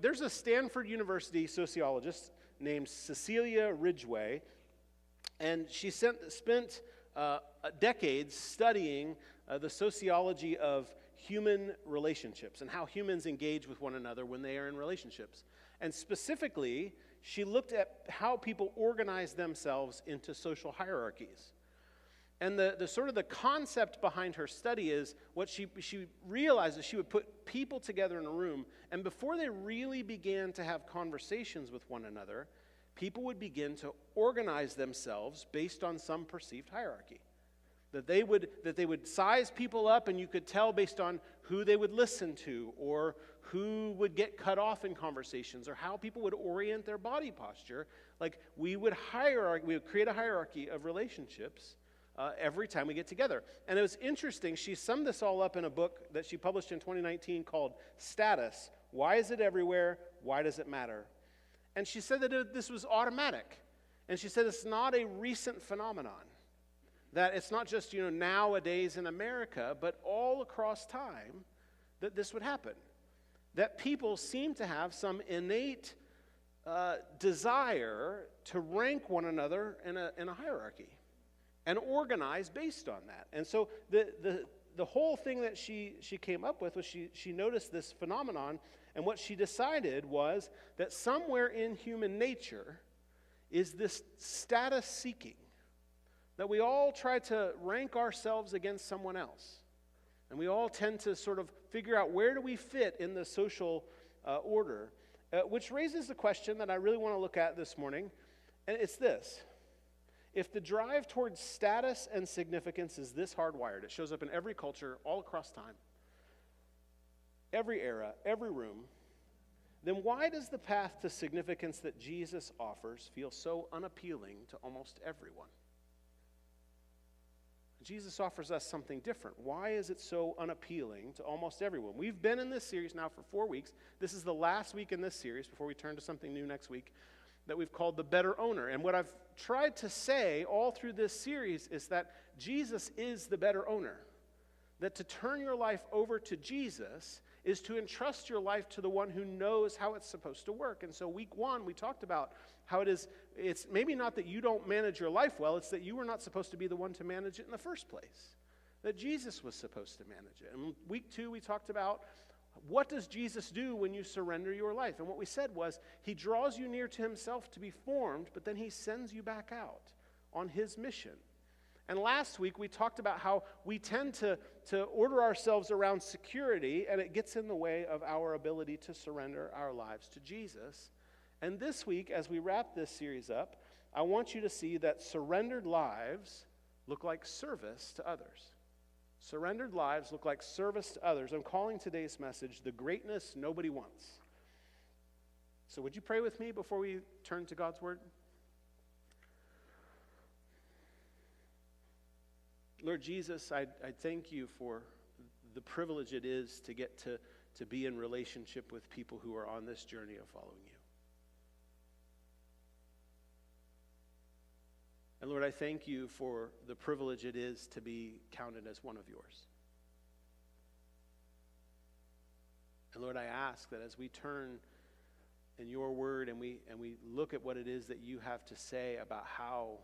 There's a Stanford University sociologist named Cecilia Ridgway, and she spent decades studying the sociology of human relationships and how humans engage with one another when they are in relationships. And specifically, she looked at how people organize themselves into social hierarchies. And the sort of the concept behind her study is what she realized is she would put people together in a room, and before they really began to have conversations with one another, people would begin to organize themselves based on some perceived hierarchy. That they would size people up, and you could tell based on who they would listen to, or who would get cut off in conversations, or how people would orient their body posture. Like we would create a hierarchy of relationships every time we get together. And it was interesting, she summed this all up in a book that she published in 2019 called Status. Why is it everywhere? Why does it matter? And she said that this was automatic. And she said it's not a recent phenomenon. That it's not just, nowadays in America, but all across time that this would happen. That people seem to have some innate desire to rank one another in a hierarchy and organize based on that. And so the whole thing that she came up with was she noticed this phenomenon, and what she decided was that somewhere in human nature is this status seeking. That we all try to rank ourselves against someone else. And we all tend to sort of figure out where do we fit in the social order, which raises the question that I really want to look at this morning, and it's this. If the drive towards status and significance is this hardwired, it shows up in every culture, all across time, every era, every room, then why does the path to significance that Jesus offers feel so unappealing to almost everyone? Jesus offers us something different. Why is it so unappealing to almost everyone? We've been in this series now for 4 weeks. This is the last week in this series before we turn to something new next week that we've called The Better Owner. And what I've tried to say all through this series is that Jesus is the better owner. That to turn your life over to Jesus is to entrust your life to the one who knows how it's supposed to work. And so week 1, we talked about how it's maybe not that you don't manage your life well, it's that you were not supposed to be the one to manage it in the first place. That Jesus was supposed to manage it. And week 2, we talked about what does Jesus do when you surrender your life? And what we said was he draws you near to himself to be formed, but then he sends you back out on his mission. And last week, we talked about how we tend to order ourselves around security, and it gets in the way of our ability to surrender our lives to Jesus. And this week, as we wrap this series up, I want you to see that surrendered lives look like service to others. Surrendered lives look like service to others. I'm calling today's message, The Greatness Nobody Wants. So would you pray with me before we turn to God's Word? Lord Jesus, I thank you for the privilege it is to get to be in relationship with people who are on this journey of following you. And Lord, I thank you for the privilege it is to be counted as one of yours. And Lord, I ask that as we turn in your word and we look at what it is that you have to say about how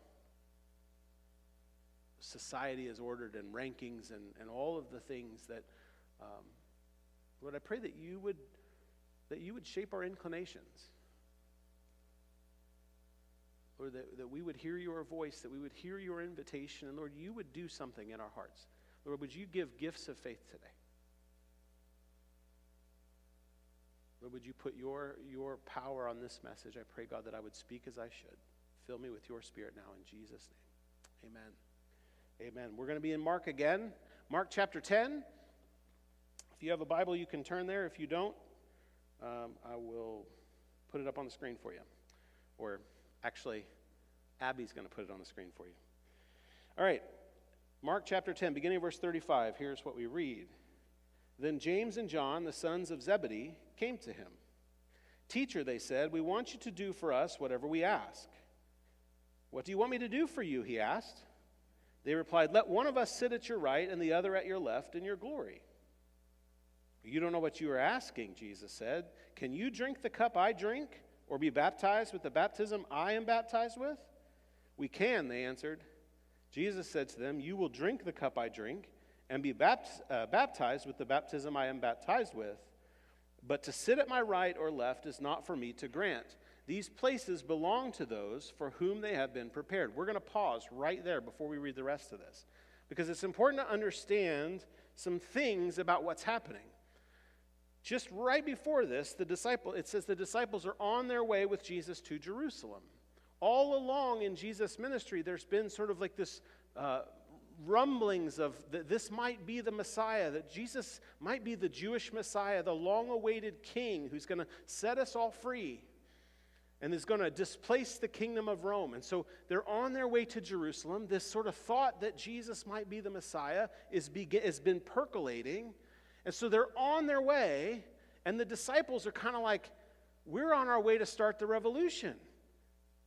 society is ordered and rankings and all of the things that, Lord, I pray that you would shape our inclinations. Lord, that we would hear your voice, that we would hear your invitation, and Lord, you would do something in our hearts. Lord, would you give gifts of faith today? Lord, would you put your power on this message? I pray, God, that I would speak as I should. Fill me with your spirit now in Jesus' name. Amen. Amen. We're going to be in Mark again. Mark chapter 10. If you have a Bible, you can turn there. If you don't, I will put it up on the screen for you. Or actually, Abby's going to put it on the screen for you. All right. Mark chapter 10, beginning of verse 35. Here's what we read. Then James and John, the sons of Zebedee, came to him. Teacher, they said, we want you to do for us whatever we ask. What do you want me to do for you? He asked. They replied, let one of us sit at your right and the other at your left in your glory. You don't know what you are asking, Jesus said. Can you drink the cup I drink, or be baptized with the baptism I am baptized with? We can, they answered. Jesus said to them, you will drink the cup I drink, and be baptized with the baptism I am baptized with. But to sit at my right or left is not for me to grant. These places belong to those for whom they have been prepared. We're going to pause right there before we read the rest of this, because it's important to understand some things about what's happening. Just right before this, it says the disciples are on their way with Jesus to Jerusalem. All along in Jesus' ministry, there's been sort of like this rumblings of that this might be the Messiah, that Jesus might be the Jewish Messiah, the long-awaited king who's going to set us all free and is going to displace the kingdom of Rome. And so they're on their way to Jerusalem. This sort of thought that Jesus might be the Messiah has been percolating. And so they're on their way, and the disciples are kind of like, we're on our way to start the revolution.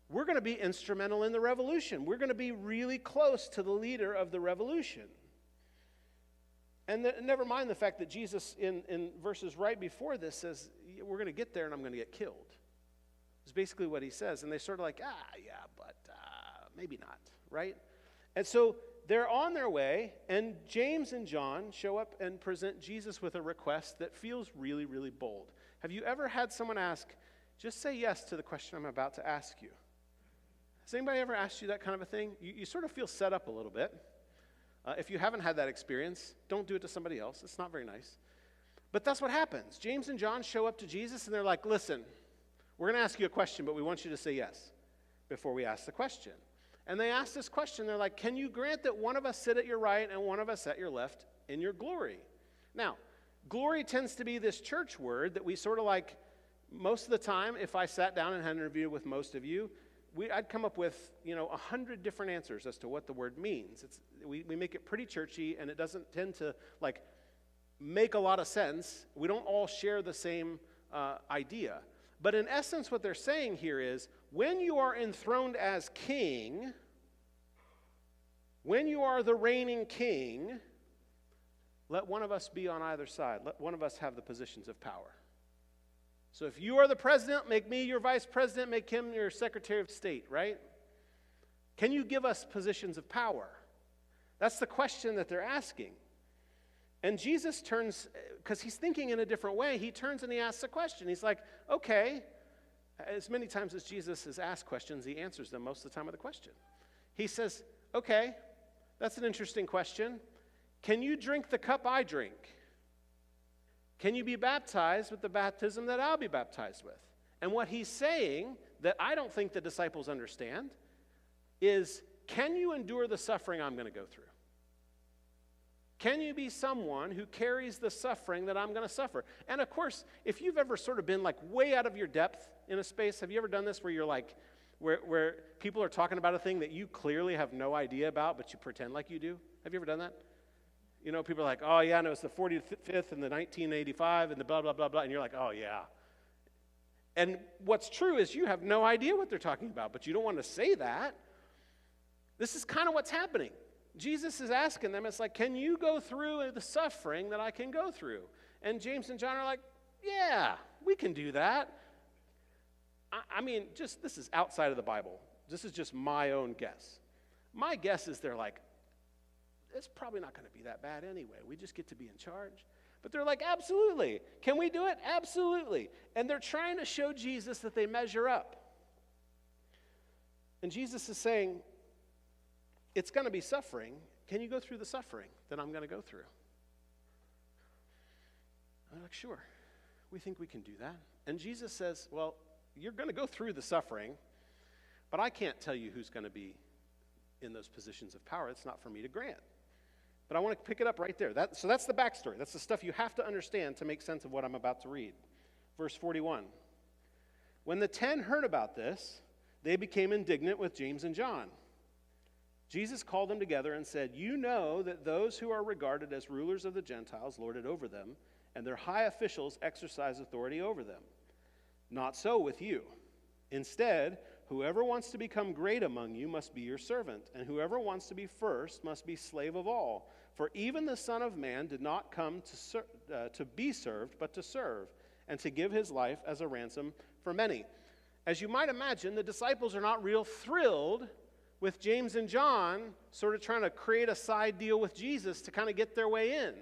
We're going to be instrumental in the revolution. We're going to be really close to the leader of the revolution. And never mind the fact that Jesus, in verses right before this, says, we're going to get there and I'm going to get killed. It's basically what he says. And they sort of like, but maybe not, right? And so they're on their way, and James and John show up and present Jesus with a request that feels really, really bold. Have you ever had someone ask, just say yes to the question I'm about to ask you? Has anybody ever asked you that kind of a thing? You sort of feel set up a little bit. If you haven't had that experience, don't do it to somebody else. It's not very nice. But that's what happens. James and John show up to Jesus, and they're like, listen, we're going to ask you a question, but we want you to say yes before we ask the question. And they ask this question. They're like, can you grant that one of us sit at your right and one of us at your left in your glory? Now, glory tends to be this church word that we sort of like, most of the time, if I sat down and had an interview with most of you, I'd come up with, 100 different answers as to what the word means. We make it pretty churchy, and it doesn't tend to, make a lot of sense. We don't all share the same idea. But in essence, what they're saying here is, when you are enthroned as king, when you are the reigning king, let one of us be on either side. Let one of us have the positions of power. So if you are the president, make me your vice president, make him your secretary of state, right? Can you give us positions of power? That's the question that they're asking. And Jesus turns, because he's thinking in a different way, he turns and he asks a question. He's like, okay, as many times as Jesus has asked questions, he answers them most of the time with a question. He says, okay, that's an interesting question. Can you drink the cup I drink? Can you be baptized with the baptism that I'll be baptized with? And what he's saying, that I don't think the disciples understand, is, can you endure the suffering I'm going to go through? Can you be someone who carries the suffering that I'm going to suffer? And of course, if you've ever sort of been like way out of your depth in a space, have you ever done this where you're like, where people are talking about a thing that you clearly have no idea about, but you pretend like you do? Have you ever done that? People are like, oh yeah, no, it's the 45th and the 1985 and the blah, blah, blah, blah. And you're like, oh yeah. And what's true is you have no idea what they're talking about, but you don't want to say that. This is kind of what's happening. Jesus is asking them, it's like, can you go through the suffering that I can go through? And James and John are like, yeah, we can do that. I mean, this is outside of the Bible. This is just my own guess. My guess is they're like, it's probably not going to be that bad anyway. We just get to be in charge. But they're like, absolutely. Can we do it? Absolutely. And they're trying to show Jesus that they measure up. And Jesus is saying, it's going to be suffering. Can you go through the suffering that I'm going to go through? I'm like, sure. We think we can do that. And Jesus says, well, you're going to go through the suffering, but I can't tell you who's going to be in those positions of power. It's not for me to grant. But I want to pick it up right there. So that's the backstory. That's the stuff you have to understand to make sense of what I'm about to read. Verse 41. When the 10 heard about this, they became indignant with James and John. Jesus called them together and said, you know that those who are regarded as rulers of the Gentiles lord it over them, and their high officials exercise authority over them. Not so with you. Instead, whoever wants to become great among you must be your servant, and whoever wants to be first must be slave of all. For even the Son of Man did not come to be served, but to serve, and to give his life as a ransom for many. As you might imagine, the disciples are not real thrilled with James and John sort of trying to create a side deal with Jesus to kind of get their way in.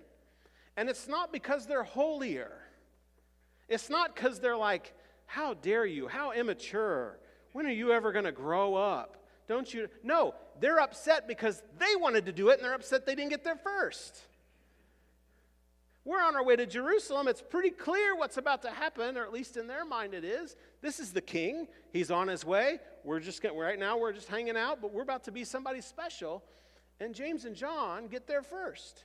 And it's not because they're holier. It's not because they're like, how dare you? How immature? When are you ever going to grow up? Don't you? No, they're upset because they wanted to do it, and they're upset they didn't get there first. We're on our way to Jerusalem. It's pretty clear what's about to happen, or at least in their mind it is. This is the king. He's on his way. Right now we're just hanging out, but we're about to be somebody special. And James and John get there first.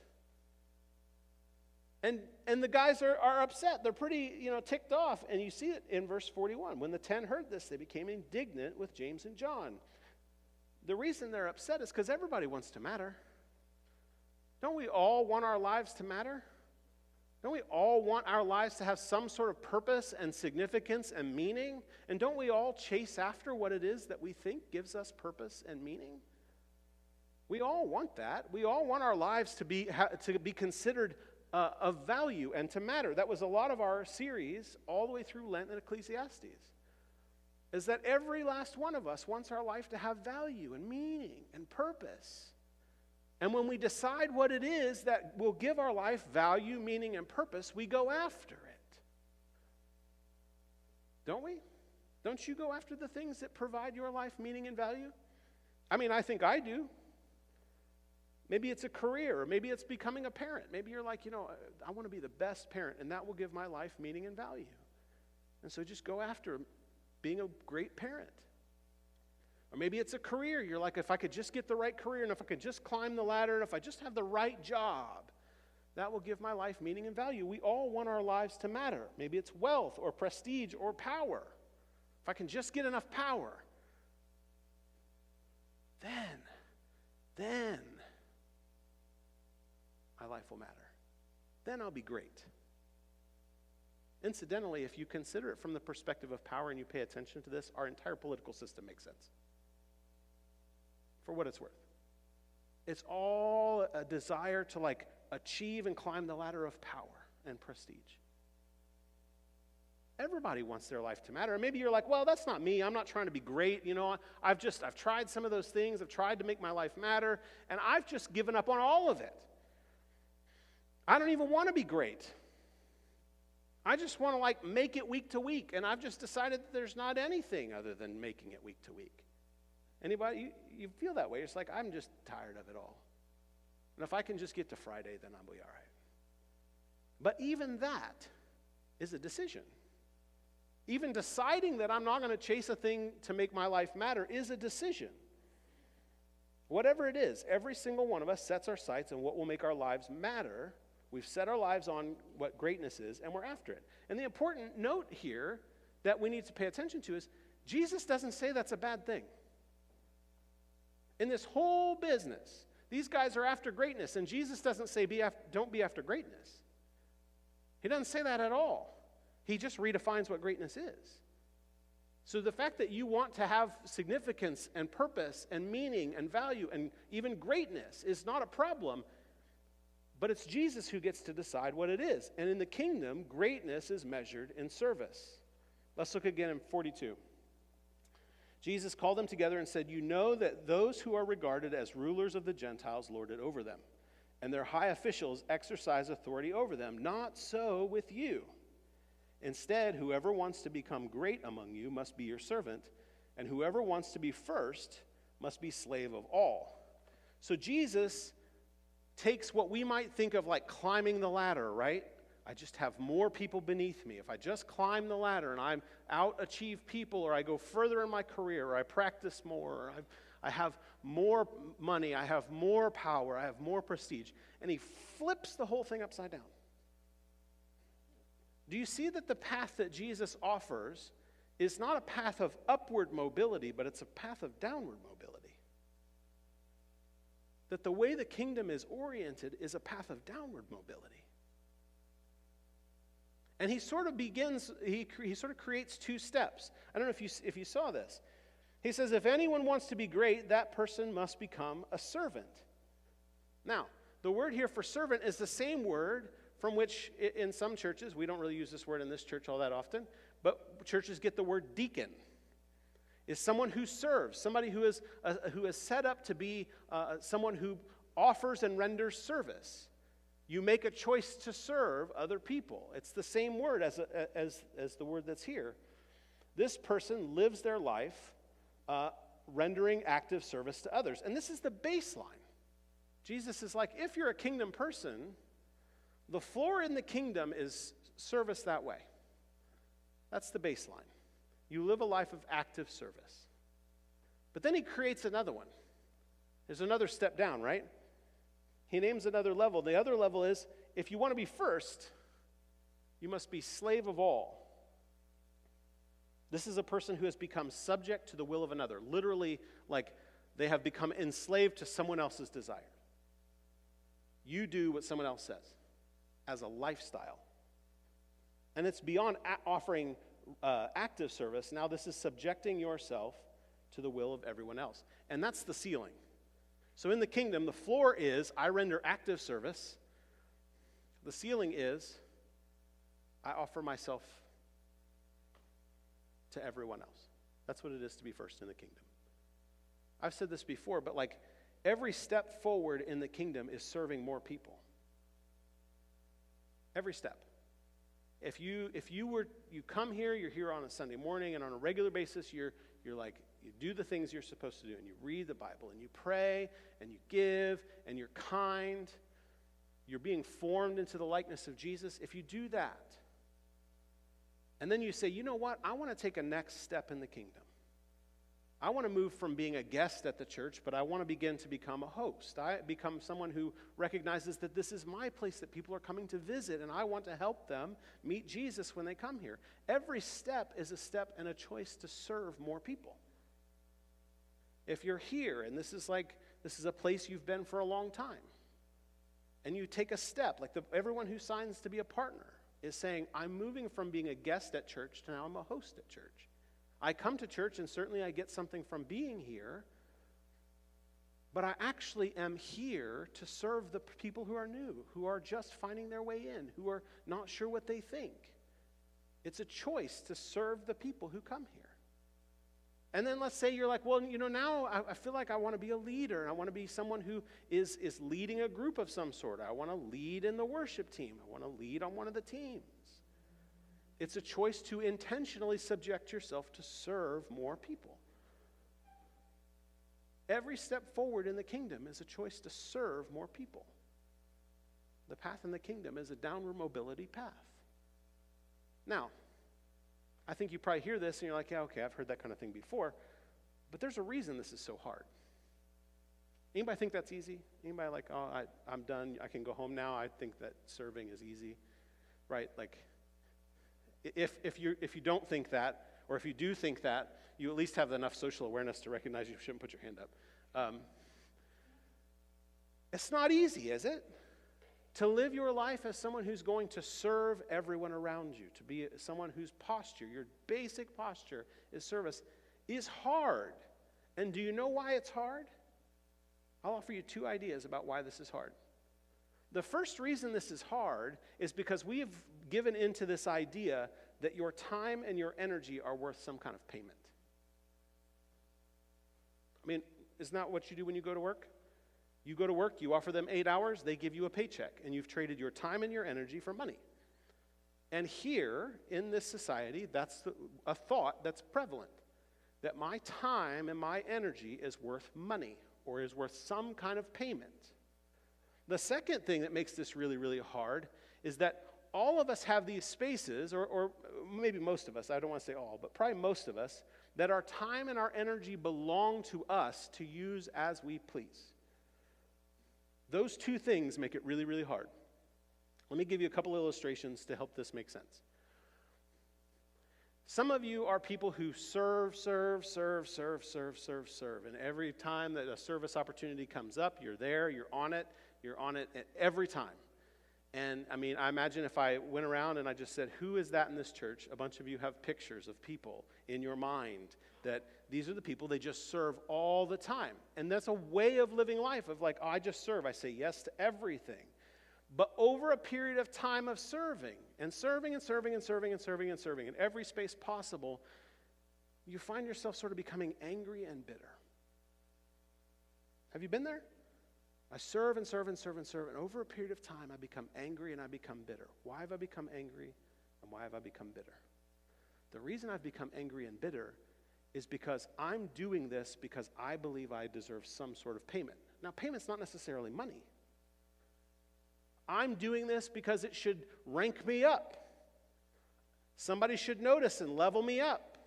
And the guys are upset. They're pretty, ticked off. And you see it in verse 41. When the 10 heard this, they became indignant with James and John. The reason they're upset is because everybody wants to matter. Don't we all want our lives to matter? Don't we all want our lives to have some sort of purpose and significance and meaning? And don't we all chase after what it is that we think gives us purpose and meaning? We all want that. We all want our lives to be considered of value and to matter. That was a lot of our series all the way through Lent and Ecclesiastes, is that every last one of us wants our life to have value and meaning and purpose. And when we decide what it is that will give our life value, meaning, and purpose, we go after it. Don't we? Don't you go after the things that provide your life meaning and value? I mean, I think I do. Maybe it's a career, or maybe it's becoming a parent. Maybe you're like, I want to be the best parent, and that will give my life meaning and value. And so just go after being a great parent. Or maybe it's a career. You're like, if I could just get the right career, and if I could just climb the ladder, and if I just have the right job, that will give my life meaning and value. We all want our lives to matter. Maybe it's wealth or prestige or power. If I can just get enough power, then my life will matter. Then I'll be great. Incidentally, if you consider it from the perspective of power and you pay attention to this, our entire political system makes sense. For what it's worth. It's all a desire to achieve and climb the ladder of power and prestige. Everybody wants their life to matter. And maybe you're like, well, that's not me. I'm not trying to be great. I've tried some of those things. I've tried to make my life matter, and I've just given up on all of it. I don't even want to be great. I just want to make it week to week, and I've just decided that there's not anything other than making it week to week. Anybody, you feel that way? It's like, I'm just tired of it all. And if I can just get to Friday, then I'll be all right. But even that is a decision. Even deciding that I'm not going to chase a thing to make my life matter is a decision. Whatever it is, every single one of us sets our sights on what will make our lives matter. We've set our lives on what greatness is, and we're after it. And the important note here that we need to pay attention to is Jesus doesn't say that's a bad thing. In this whole business, these guys are after greatness, and Jesus doesn't say don't be after greatness. He doesn't say that at all. He just redefines what greatness is. So the fact that you want to have significance and purpose and meaning and value and even greatness is not a problem, but it's Jesus who gets to decide what it is. And in the kingdom, greatness is measured in service. Let's look again in 42. Jesus called them together and said, "You know that those who are regarded as rulers of the Gentiles lord it over them, and their high officials exercise authority over them. Not so with you. Instead, whoever wants to become great among you must be your servant, and whoever wants to be first must be slave of all." So Jesus takes what we might think of like climbing the ladder, right? I just have more people beneath me. If I just climb the ladder and I out-achieve people, or I go further in my career, or I practice more, or I have more money, I have more power, I have more prestige. And he flips the whole thing upside down. Do you see that the path that Jesus offers is not a path of upward mobility, but it's a path of downward mobility? That the way the kingdom is oriented is a path of downward mobility. And he sort of creates two steps. I don't know if you saw this. He says, if anyone wants to be great, that person must become a servant. Now, the word here for servant is the same word from which in some churches, we don't really use this word in this church all that often, but churches get the word deacon. Is someone who serves, somebody who is set up to be someone who offers and renders service. You make a choice to serve other people. It's the same word as the word that's here. This person lives their life rendering active service to others. And this is the baseline. Jesus is like, if you're a kingdom person, the floor in the kingdom is service that way. That's the baseline. You live a life of active service. But then he creates another one. There's another step down, right? He names another level. The other level is, if you want to be first, you must be slave of all. This is a person who has become subject to the will of another. Literally, like they have become enslaved to someone else's desire. You do what someone else says as a lifestyle. And it's beyond offering active service. Now this is subjecting yourself to the will of everyone else. And that's the ceiling. So in the kingdom, the floor is, I render active service. The ceiling is, I offer myself to everyone else. That's what it is to be first in the kingdom. I've said this before, but like every step forward in the kingdom is serving more people. Every step. If you come here, you're here on a Sunday morning, and on a regular basis, you're like, you do the things you're supposed to do, and you read the Bible, and you pray, and you give, and you're kind. You're being formed into the likeness of Jesus. If you do that, and then you say, you know what, I want to take a next step in the kingdom. I want to move from being a guest at the church, but I want to begin to become a host. I become someone who recognizes that this is my place that people are coming to visit, and I want to help them meet Jesus when they come here. Every step is a step and a choice to serve more people. If you're here, and this is a place you've been for a long time, and you take a step, like everyone who signs to be a partner is saying, I'm moving from being a guest at church to now I'm a host at church. I come to church and certainly I get something from being here, but I actually am here to serve the people who are new, who are just finding their way in, who are not sure what they think. It's a choice to serve the people who come here. And then let's say you're like, well, now I feel like I want to be a leader, and I want to be someone who is leading a group of some sort. I want to lead in the worship team. I want to lead on one of the teams. It's a choice to intentionally subject yourself to serve more people. Every step forward in the kingdom is a choice to serve more people. The path in the kingdom is a downward mobility path. Now, I think you probably hear this and you're like, yeah, okay, I've heard that kind of thing before. But there's a reason this is so hard. Anybody think that's easy? Anybody like, oh, I'm done, I can go home now? I think that serving is easy, right? Like, if you don't think that, or if you do think that, you at least have enough social awareness to recognize you shouldn't put your hand up. It's not easy, is it? To live your life as someone who's going to serve everyone around you, to be someone whose posture, your basic posture is service, is hard. And do you know why it's hard? I'll offer you 2 ideas about why this is hard. The first reason this is hard is because we have given into this idea that your time and your energy are worth some kind of payment. I mean, isn't that what you do when you go to work? You go to work, you offer them 8 hours, they give you a paycheck, and you've traded your time and your energy for money. And here, in this society, that's a thought that's prevalent, that my time and my energy is worth money, or is worth some kind of payment. The second thing that makes this really, really hard is that all of us have these spaces, or maybe most of us, I don't want to say all, but probably most of us, that our time and our energy belong to us to use as we please. Those 2 things make it really, really hard. Let me give you a couple illustrations to help this make sense. Some of you are people who serve, and every time that a service opportunity comes up, you're there, you're on it at every time. And I mean, I imagine if I went around and I just said, who is that in this church? A bunch of you have pictures of people in your mind that these are the people, they just serve all the time. And that's a way of living life of like, oh, I just serve. I say yes to everything. But over a period of time of serving in every space possible, you find yourself sort of becoming angry and bitter. Have you been there? I serve and over a period of time I become angry and I become bitter. Why have I become angry and why have I become bitter? The reason I've become angry and bitter is because I'm doing this because I believe I deserve some sort of payment. Now, payment's not necessarily money. I'm doing this because it should rank me up. Somebody should notice and level me up.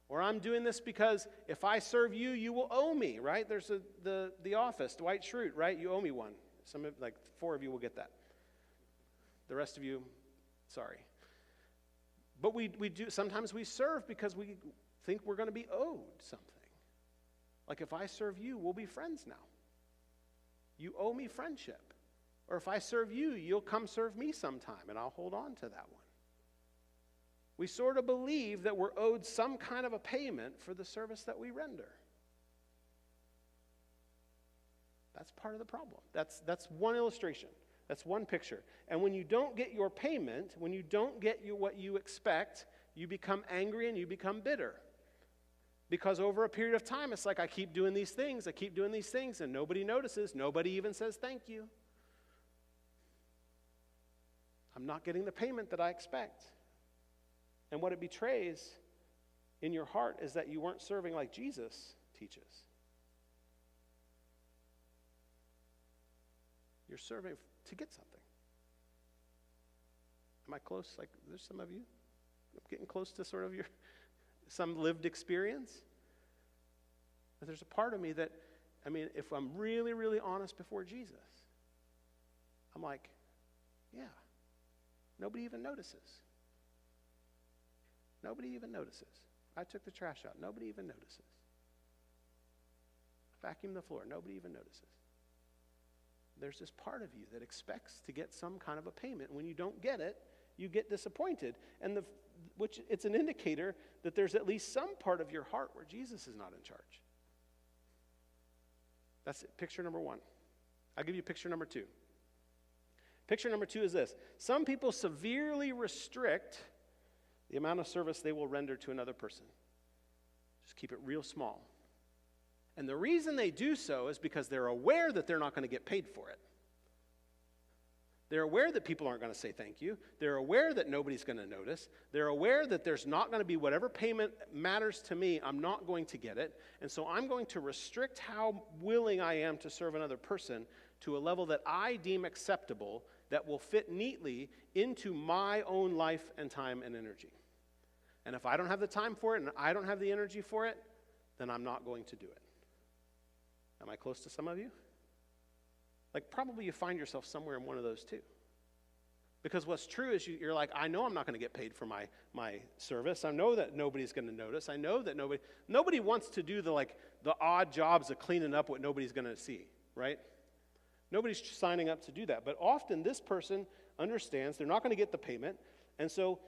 Or I'm doing this because if I serve you, you will owe me, right? There's the Office, Dwight Schrute, right? You owe me one. Like 4 of you will get that. The rest of you, sorry. But we do, sometimes we serve because we think we're going to be owed something. Like if I serve you, we'll be friends now. You owe me friendship. Or if I serve you, you'll come serve me sometime, and I'll hold on to that one. We sort of believe that we're owed some kind of a payment for the service that we render. That's part of the problem. That's one illustration. That's one picture. And when you don't get your payment, when you don't get what you expect, you become angry and you become bitter. Because over a period of time, it's like I keep doing these things, and nobody notices. Nobody even says thank you. I'm not getting the payment that I expect. And what it betrays in your heart is that you weren't serving like Jesus teaches. You're serving to get something. Am I close? Like, there's some of you getting close to sort of some lived experience. But there's a part of me that, I mean, if I'm really, really honest before Jesus, I'm like, yeah, nobody even notices. Nobody even notices. I took the trash out. Nobody even notices. Vacuum the floor. Nobody even notices. There's this part of you that expects to get some kind of a payment. When you don't get it, you get disappointed. And which it's an indicator that there's at least some part of your heart where Jesus is not in charge. That's it. Picture number one. I'll give you picture number two. Picture number two is this. Some people severely restrict the amount of service they will render to another person. Just keep it real small. And the reason they do so is because they're aware that they're not going to get paid for it. They're aware that people aren't going to say thank you. They're aware that nobody's going to notice. They're aware that there's not going to be whatever payment matters to me, I'm not going to get it. And so I'm going to restrict how willing I am to serve another person to a level that I deem acceptable, that will fit neatly into my own life and time and energy. And if I don't have the time for it and I don't have the energy for it, then I'm not going to do it. Am I close to some of you? Like probably you find yourself somewhere in one of those two. Because what's true is you're like, I know I'm not going to get paid for my service. I know that nobody's going to notice. I know that nobody wants to do the odd jobs of cleaning up what nobody's going to see, right? Nobody's signing up to do that. But often this person understands they're not going to get the payment. And so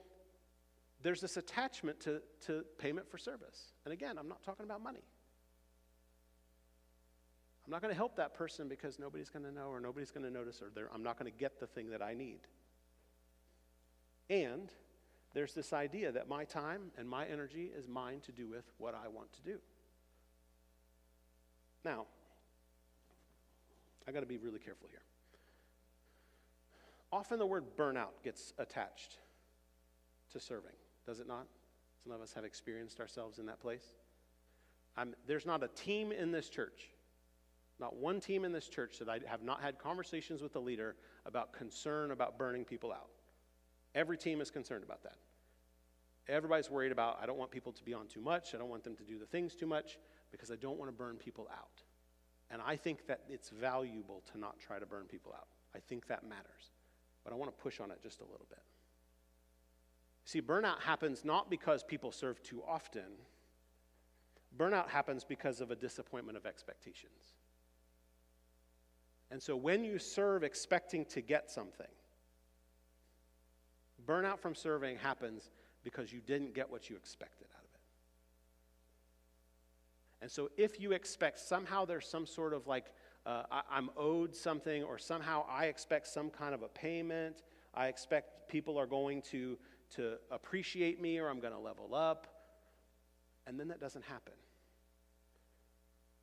there's this attachment to payment for service. And again, I'm not talking about money. I'm not going to help that person because nobody's going to know or nobody's going to notice or I'm not going to get the thing that I need. And there's this idea that my time and my energy is mine to do with what I want to do. Now, I got to be really careful here. Often the word burnout gets attached to serving, does it not? Some of us have experienced ourselves in that place. There's not a team in this church, not one team in this church that I have not had conversations with the leader about concern about burning people out. Every team is concerned about that. Everybody's worried about, I don't want people to be on too much. I don't want them to do the things too much because I don't want to burn people out. And I think that it's valuable to not try to burn people out. I think that matters. But I want to push on it just a little bit. See, burnout happens not because people serve too often. Burnout happens because of a disappointment of expectations. And so when you serve expecting to get something, Burnout from serving happens because you didn't get what you expected out of it. And so if you expect somehow there's some sort of like, I'm owed something, or somehow I expect some kind of a payment, I expect people are going to appreciate me, or I'm going to level up, and then that doesn't happen.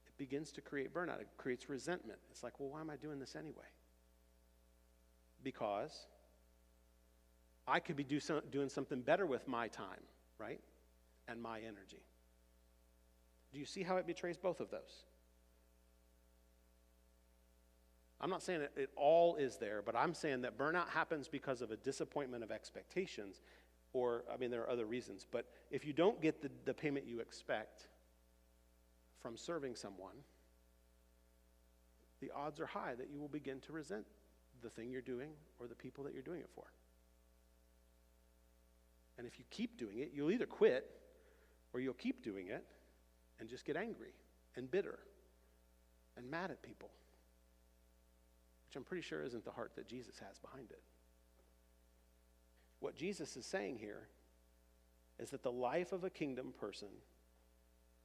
It begins to create burnout. It creates resentment. It's like, well, why am I doing this anyway? Because I could be doing something better with my time, right? And my energy. Do you see how it betrays both of those? I'm not saying it all is there, but I'm saying that burnout happens because of a disappointment of expectations, or, there are other reasons. But if you don't get the payment you expect from serving someone, the odds are high that you will begin to resent the thing you're doing or the people that you're doing it for. And if you keep doing it, you'll either quit or you'll keep doing it and just get angry and bitter and mad at people, which I'm pretty sure isn't the heart that Jesus has behind it. What Jesus is saying here is that the life of a kingdom person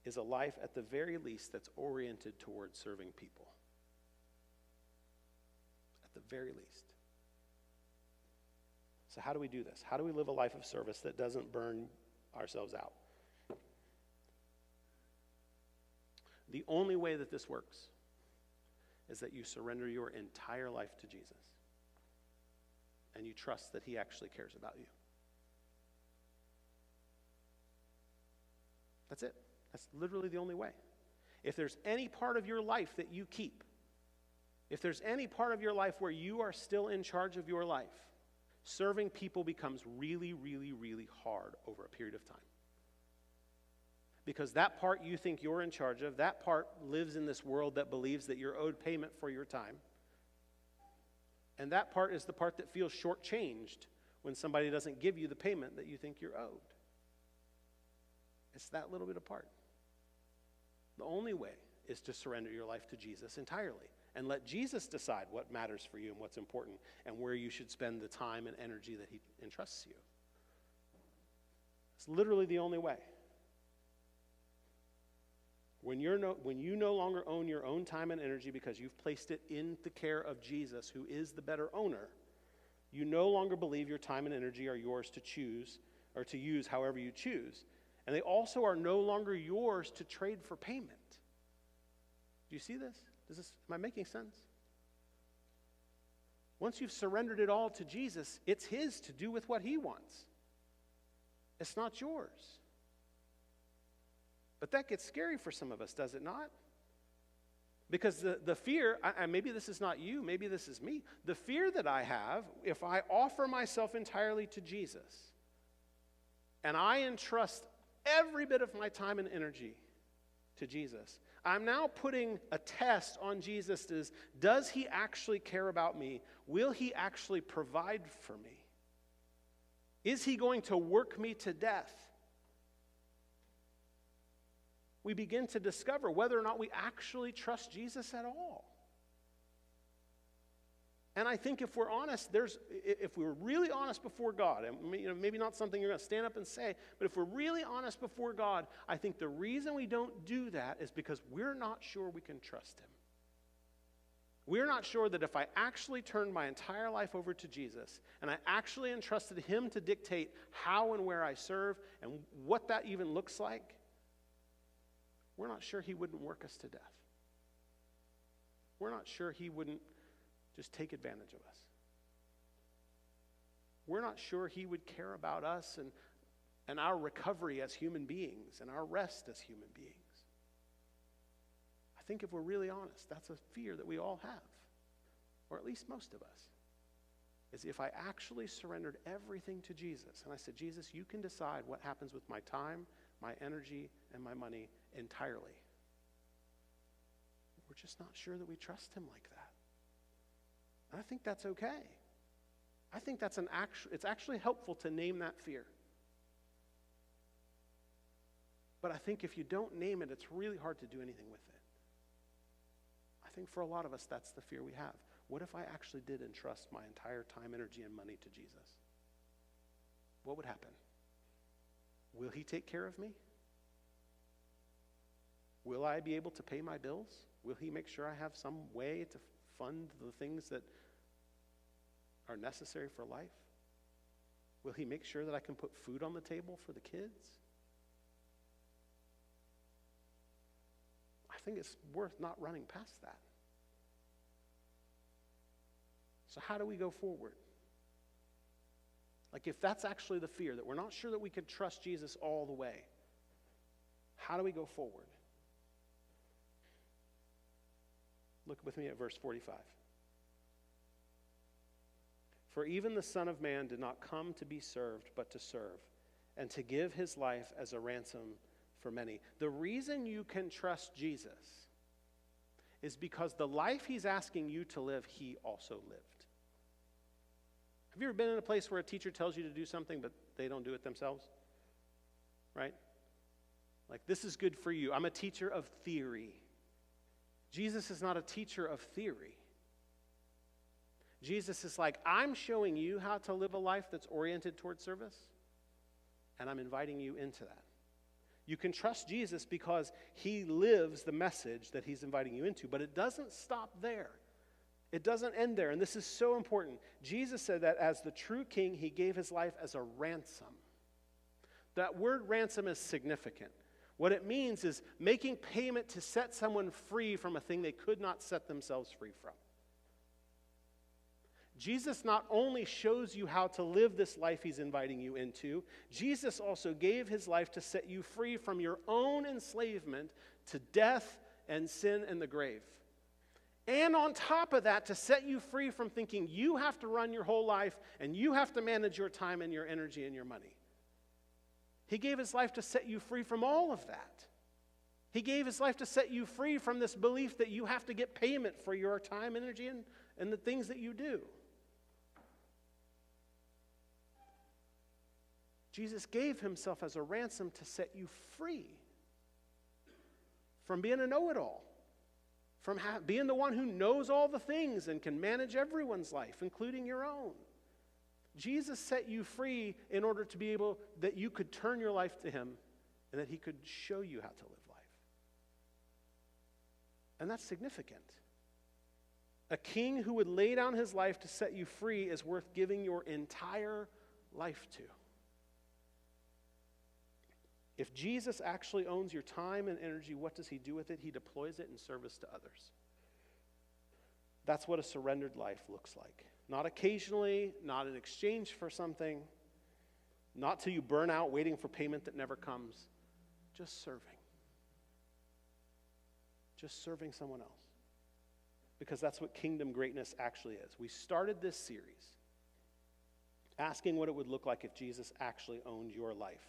is a life at the very least that's oriented towards serving people. At the very least. So how do we do this? How do we live a life of service that doesn't burn ourselves out? The only way that this works is that you surrender your entire life to Jesus and you trust that he actually cares about you. That's it. That's literally the only way. If there's any part of your life that you keep, if there's any part of your life where you are still in charge of your life, serving people becomes really, really, really hard over a period of time. Because that part you think you're in charge of, that part lives in this world that believes that you're owed payment for your time. And that part is the part that feels shortchanged when somebody doesn't give you the payment that you think you're owed. It's that little bit apart. The only way is to surrender your life to Jesus entirely and let Jesus decide what matters for you and what's important and where you should spend the time and energy that he entrusts you. It's literally the only way. When you no longer own your own time and energy because you've placed it in the care of Jesus, who is the better owner, you no longer believe your time and energy are yours to choose or to use however you choose. And they also are no longer yours to trade for payment. Do you see this? Am I making sense? Once you've surrendered it all to Jesus, it's his to do with what he wants. It's not yours. But that gets scary for some of us, does it not? Because the fear, maybe this is not you, maybe this is me. The fear that I have, if I offer myself entirely to Jesus, and I entrust every bit of my time and energy to Jesus, I'm now putting a test on Jesus. Does he actually care about me? Will he actually provide for me? Is he going to work me to death? We begin to discover whether or not we actually trust Jesus at all. And I think if we're honest, if we're really honest before God, and maybe not something you're going to stand up and say, but if we're really honest before God, I think the reason we don't do that is because we're not sure we can trust him. We're not sure that if I actually turned my entire life over to Jesus, and I actually entrusted him to dictate how and where I serve, and what that even looks like, we're not sure he wouldn't work us to death. We're not sure he wouldn't just take advantage of us. We're not sure he would care about us and our recovery as human beings and our rest as human beings. I think if we're really honest, that's a fear that we all have, or at least most of us, is if I actually surrendered everything to Jesus and I said, Jesus, you can decide what happens with my time, my energy, and my money entirely. We're just not sure that we trust him like that. And I think that's okay. I think it's actually helpful to name that fear. But I think if you don't name it, it's really hard to do anything with it. I think for a lot of us, that's the fear we have. What if I actually did entrust my entire time, energy, and money to Jesus? what would happen? Will he take care of me? Will I be able to pay my bills? Will he make sure I have some way to fund the things that are necessary for life? Will he make sure that I can put food on the table for the kids? I think it's worth not running past that. So how do we go forward? Like, if that's actually the fear, that we're not sure that we can trust Jesus all the way, how do we go forward? Look with me at verse 45. For even the Son of Man did not come to be served, but to serve, and to give his life as a ransom for many. The reason you can trust Jesus is because the life he's asking you to live, he also lived. Have you ever been in a place where a teacher tells you to do something, but they don't do it themselves? Right? Like, this is good for you. I'm a teacher of theory. Jesus is not a teacher of theory. Jesus is like, I'm showing you how to live a life that's oriented toward service, and I'm inviting you into that. You can trust Jesus because he lives the message that he's inviting you into, but it doesn't stop there. It doesn't end there, and this is so important. Jesus said that as the true king, he gave his life as a ransom. That word ransom is significant. What it means is making payment to set someone free from a thing they could not set themselves free from. Jesus not only shows you how to live this life he's inviting you into, Jesus also gave his life to set you free from your own enslavement to death and sin and the grave. And on top of that, to set you free from thinking you have to run your whole life and you have to manage your time and your energy and your money. He gave his life to set you free from all of that. He gave his life to set you free from this belief that you have to get payment for your time, energy, and the things that you do. Jesus gave himself as a ransom to set you free from being a know-it-all, from being the one who knows all the things and can manage everyone's life, including your own. Jesus set you free in order to be able, that you could turn your life to him and that he could show you how to live life. And that's significant. A king who would lay down his life to set you free is worth giving your entire life to. If Jesus actually owns your time and energy, what does he do with it? He deploys it in service to others. That's what a surrendered life looks like. Not occasionally, not in exchange for something, not till you burn out waiting for payment that never comes. Just serving. Just serving someone else. Because that's what kingdom greatness actually is. We started this series asking what it would look like if Jesus actually owned your life.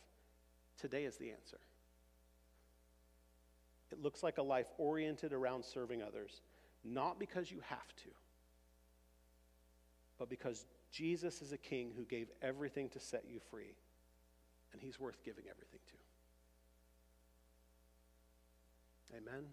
Today is the answer. It looks like a life oriented around serving others, not because you have to, but because Jesus is a king who gave everything to set you free, and he's worth giving everything to. Amen.